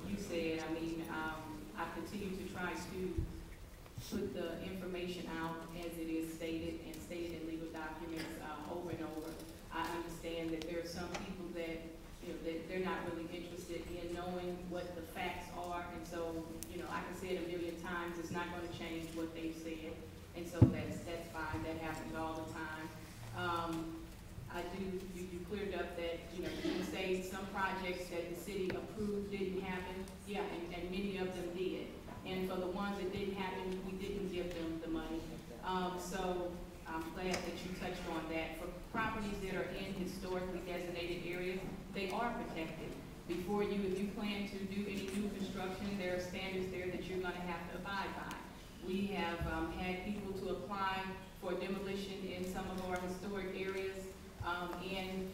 you said, I mean, I continue to try to put the information out as it is stated and stated in legal documents over and over. I understand that there are some people that, you know, that they're not really interested in knowing what the facts are, and so, you know, I can say it a million times, it's not going to change what they've said, and so that's fine. That happens all the time. You cleared up that, you know, you say some projects that the city approved didn't happen. Yeah, and many of them did. And for the ones that didn't happen, we didn't give them the money. So I'm glad that you touched on that. For properties that are in historically designated areas, they are protected. Before you, if you plan to do any new construction, there are standards there that you're going to have to abide by. We have had people to apply for demolition in some of our historic areas, and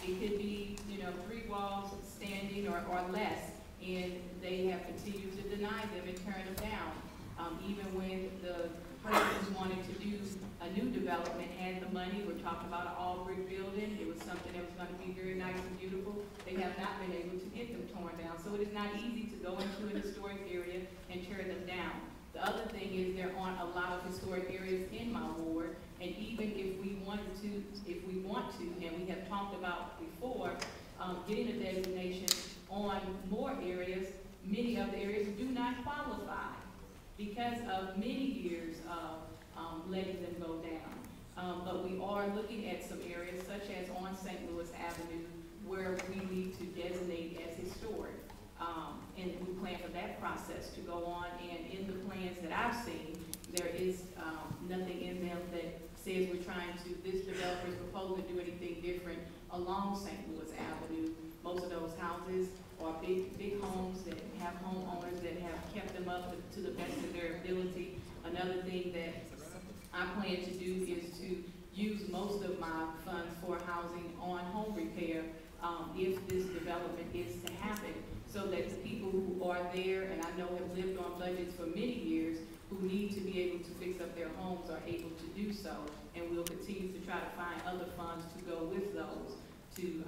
it could be, you know, 3 walls standing or less, and they have continued to deny them and turn them down. Even when the persons wanted to do a new development, had the money, we're talking about an all-brick building, it was something that was going to be very nice and beautiful, they have not been able to get them torn down. So it is not easy to go into a historic area and tear them down. The other thing is there aren't a lot of historic areas in my ward, and even if we want to, and we have talked about before, getting a designation on more areas, many of the areas do not qualify because of many years of letting them go down. But we are looking at some areas, such as on St. Louis Avenue, where we need to designate as historic. And we plan for that process to go on, and in the plans that I've seen, there is nothing in them that says we're trying to, this developer is proposing to do anything different along St. Louis Avenue. Most of those houses are big homes that have homeowners that have kept them up to the best of their ability. Another thing that I plan to do is to use most of my funds for housing on home repair if this development is to happen, so that the people who are there, and I know have lived on budgets for many years, who need to be able to fix up their homes are able to do so. And we'll continue to try to find other funds to go with those to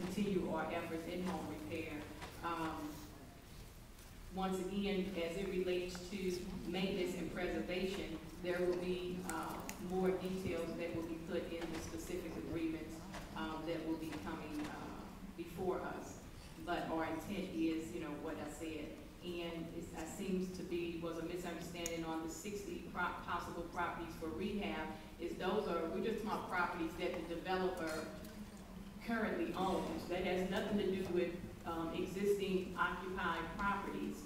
continue our efforts in home repair. Once again, as it relates to maintenance and preservation, there will be more details that will be put in the specific agreements that will be coming before us. But our intent is, you know, what I said. And it seems to be, was a misunderstanding on the 60 possible properties for rehab, is those are, we're just talking about properties that the developer currently owns. That has nothing to do with existing occupied properties.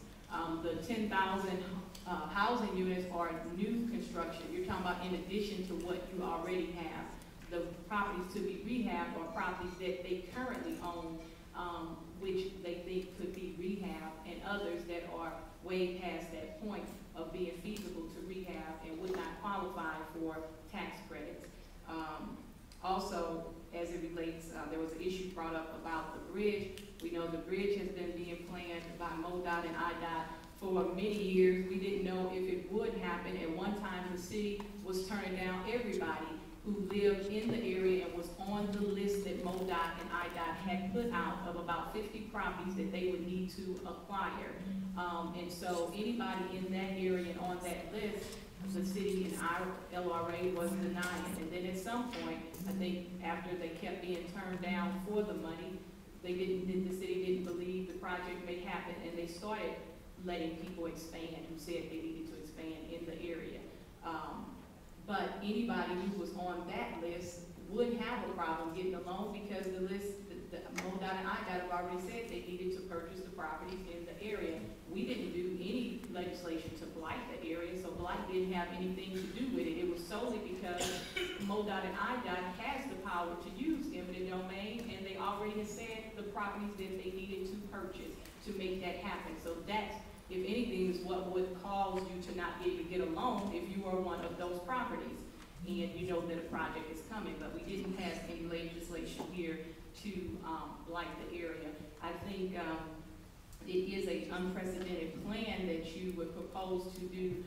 The 10,000 housing units are new construction. You're talking about in addition to what you already have. The properties to be rehabbed are properties that they currently own, which they think could be rehab, and others that are way past that point of being feasible to rehab and would not qualify for tax credits. Also, as it relates, there was an issue brought up about the bridge. We know the bridge has been being planned by MoDOT and IDOT for many years. We didn't know if it would happen. At one time, the city was turning down everybody who lived in the area and was on the list that MoDOT and IDOT had put out of about 50 properties that they would need to acquire. And so anybody in that area and on that list, the city and our LRA was denying. And then at some point, I think after they kept being turned down for the money, the city didn't believe the project may happen, and they started letting people expand who said they needed to expand in the area. But anybody who was on that list would have a problem getting a loan because the list, the MoDOT and IDOT have already said they needed to purchase the properties in the area. We didn't do any legislation to blight the area, so blight didn't have anything to do with it. It was solely because MoDOT and IDOT has the power to use eminent domain, and they already had said the properties that they needed to purchase to make that happen. So that's, if anything, is what would cause you to not be able to get a loan if you are one of those properties and you know that a project is coming. But we didn't pass any legislation here to blight the area. I think it is an unprecedented plan that you would propose to do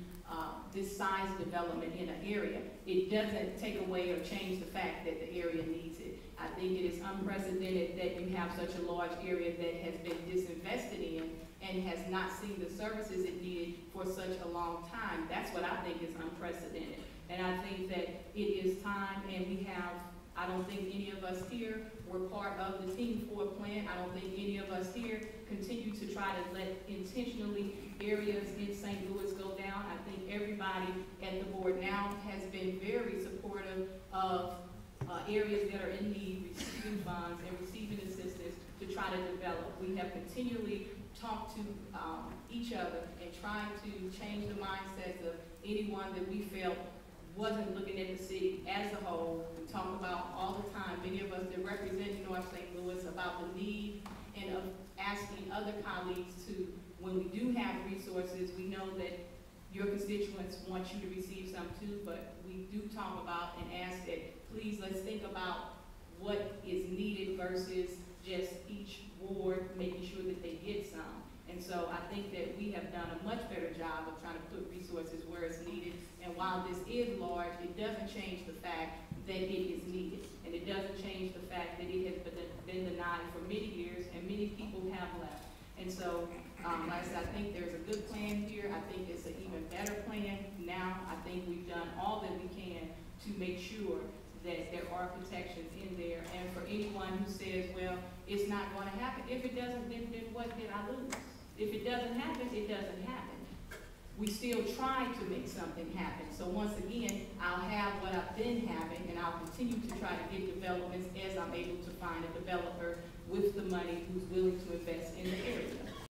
this size development in an area, it doesn't take away or change the fact that the area needs it. I think it is unprecedented that you have such a large area that has been disinvested in and has not seen the services it needed for such a long time. That's what I think is unprecedented. And I think that it is time, and we have, I don't think any of us here were part of the Team Ford plan. I don't think any of us here continue to try to let intentionally areas in St. Louis go down. I think everybody at the board now has been very supportive of areas that are in need, receiving funds and receiving assistance to try to develop. We have continually talked to each other and tried to change the mindsets of anyone that we felt wasn't looking at the city as a whole. We talk about all the time, many of us that represent North St. Louis, about the need and of asking other colleagues to, when we do have resources, we know that your constituents want you to receive some too, but we do talk about and ask that please let's think about what is needed versus just each ward making sure that they get some. And so I think that we have done a much better job of trying to put resources where it's needed. And while this is large, it doesn't change the fact that it is needed. And it doesn't change the fact that it has been denied for many years and many people have left. And so, like I said, I think there's a good plan here. I think it's an even better plan now. I think we've done all that we can to make sure that there are protections in there. And for anyone who says, well, it's not going to happen. If it doesn't, then what did I lose? If it doesn't happen, it doesn't happen. We still try to make something happen. So once again, I'll have what I've been having, and I'll continue to try to get developments as I'm able to find a developer with the money who's willing to invest in the area.